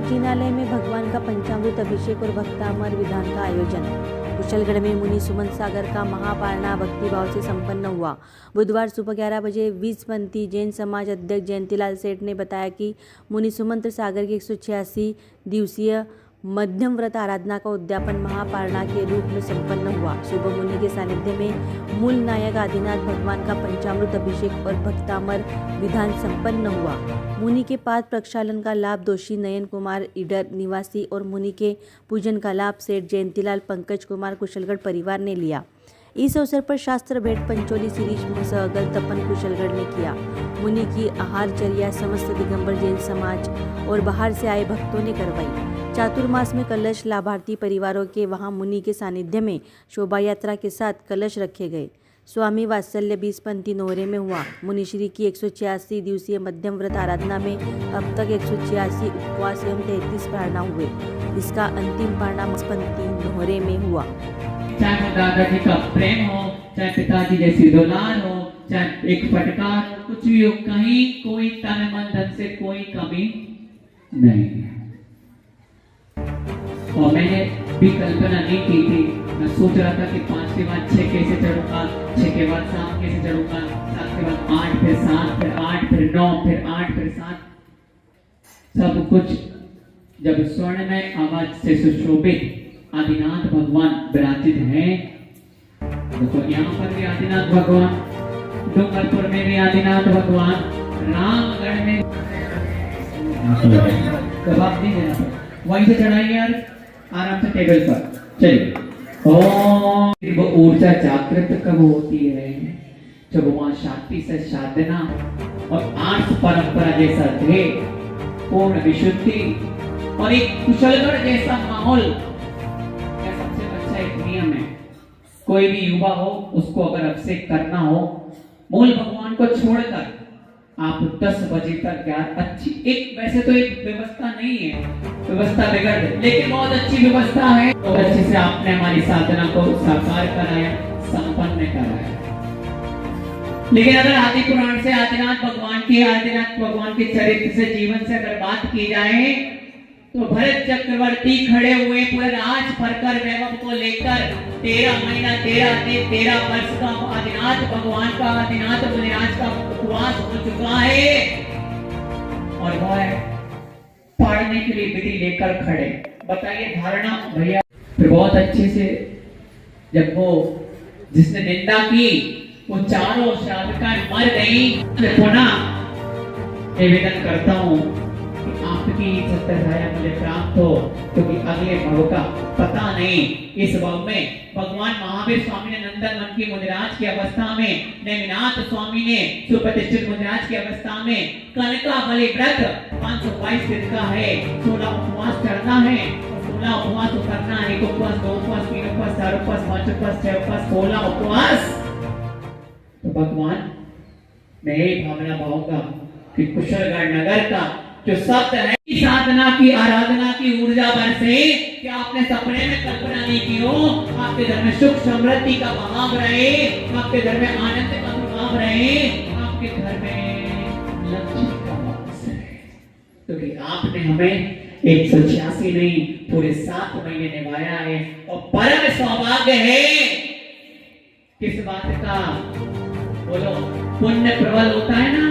जिनालय में भगवान का पंचामृत अभिषेक और भक्तामर विधान का आयोजन। कुशलगढ़ में मुनि सुमंत सागर का महापारणा भक्तिभाव से संपन्न हुआ। बुधवार सुबह 11 बजे बीजपंथी जैन समाज अध्यक्ष जयंतीलाल सेठ ने बताया कि मुनि सुमंत सागर की 186 दिवसीय मध्यम व्रत आराधना का उद्यापन महापारणा के रूप में संपन्न हुआ। सुबह मुनि के सानिध्य में मूल नायक आदिनाथ भगवान का पंचामृत अभिषेक और भक्तामर विधान संपन्न हुआ। मुनि के पाद प्रक्षालन का लाभ दोषी नयन कुमार ईडर निवासी और मुनि के पूजन का लाभ सेठ जयंतीलाल पंकज कुमार कुशलगढ़ परिवार ने लिया। इस अवसर पर शास्त्र भेंट पंचोली शिरीष सहगल तपन कुशलगढ़ ने किया। मुनि की आहारचर्या समस्त दिगंबर जैन समाज और बाहर से आए भक्तों ने करवाई। चातुर्मास में कलश लाभार्थी परिवारों के वहां मुनि के सानिध्य में शोभा यात्रा के साथ कलश रखे गए। स्वामी वात्सल्य बीजपंथी नोहरे में हुआ। मुनिश्री की 186 दिवसीय मध्यम व्रत आराधना में अब तक 186 उपवास एवं 33 पारणा हुए। इसका अंतिम पारणा बीजपंथी नोहरे में हुआ। चाहे वो दादाजी का प्रेम हो, चाहे पिताजी जैसी दुलार हो, चाहे एक फटकार हो, कुछ भी हो, कहीं कोई तन मन धन से कोई कमी नहीं। और मैंने भी कल्पना नहीं की थी। मैं सोच रहा था कि 5 के बाद 6 कैसे चढ़ूंगा, 6 के बाद 7 कैसे चढ़ूंगा, 7 के बाद 8, फिर 7, फिर 8, फिर 9, फिर 8, फिर 7। सब कुछ जब स्वर्ण में आवाज से सुशोभित आदिनाथ भगवान विराजित हैं। देखो यहाँ पर भी आदिनाथ भगवान, डूंगरपुर में भी आदिनाथ भगवान, रामगढ़ में कबाब नहीं देना पड़ा, वहीं से चढ़ाइए यार आराम से टेबल पर। चलिए वो ऊर्जा जागृत कब होती है जब वहां शांति से साधना और आर्ष परंपरा जैसा थे, पूर्ण विशुद्धि और एक कुशलगढ़ जैसा माहौल। सबसे अच्छा एक नियम है, कोई भी युवा हो उसको अगर अभिषेक करना हो, मूल भगवान को छोड़कर आप 10 बजे तक यार अच्छी एक, वैसे तो एक व्यवस्था नहीं है, व्यवस्था बिगड़ गई, लेकिन बहुत अच्छी व्यवस्था है और अच्छे से आपने हमारी साधना को साकार कराया, संपन्न कराया। लेकिन अगर आदि पुराण से आदिनाथ भगवान के चरित्र से, जीवन से अगर बात की जाए तो भरत चक्रवर्ती खड़े हुए पूरे राज भरकर वैभव को लेकर 13 महीना 13 दिन 13 वर्ष का आदिनाथ भगवान का, आदिनाथ मुनिराज का उपवास हो चुका है और वो है पढ़ने के लिए विधि लेकर खड़े। बताइए धारणा भैया बहुत अच्छे से। जब वो जिसने निंदा की वो चारों शावकाएं मर गई। पुनः निवेदन करता हूँ आपकी सत्यधारा मुझे प्राप्त हो, क्योंकि अगले भव का पता नहीं। इस भव में भगवान महावीर स्वामी ने नंदन की मुनिराज की अवस्था में, नेमिनाथ स्वामी ने सुप्रतिष्ठित मुनिराज की अवस्था में कनका बलि व्रत 522 दिन का है, 16 उपवास करना है, 16 उपवास करना है, 1 उपवास 2 उपवास 3 उपवास 4 उपवास 5 उपवास 6 उपवास 16 उपवास। तो भगवान मैं यही भावना पाऊंगा कि कुशलगढ़ नगर का जो शब्द है साधना की, आराधना की ऊर्जा बरसे, क्या आपने सपने में कल्पना नहीं की हो आपके घर में सुख समृद्धि का बहाव रहे, आपके घर में आनंद का प्रभाव रहे, आपके घर में लक्ष्मी का वास रहे, क्योंकि आपने हमें 186 नहीं पूरे 7 महीने निभाया है। और परम सौभाग्य है किस बात का, बोलो पुण्य प्रबल होता है ना,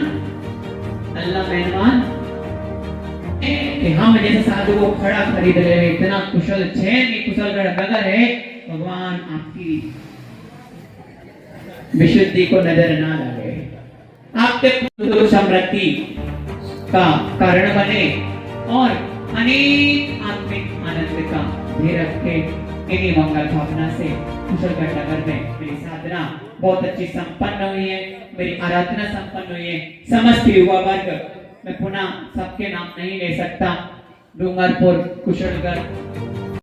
अल्लाह मेहमान कि हम जैसे साधु को खड़ा खरीद रहे हैं। इतना कुशल कुशलगढ़ नगर है, भगवान आपकी विशुद्धि को नजर ना लगे, आपके समृद्धि का कारण बने और अनेक आत्मिक आनंद का धीरे रखे। इन्हीं मंगल भावना से कुशलगढ़ नगर में मेरी साधना बहुत अच्छी संपन्न हुई है, मेरी आराधना संपन्न हुई है। समस्त युवा वर्ग, मैं पुनः सबके नाम नहीं ले सकता, डूंगरपुर, कुशलगढ़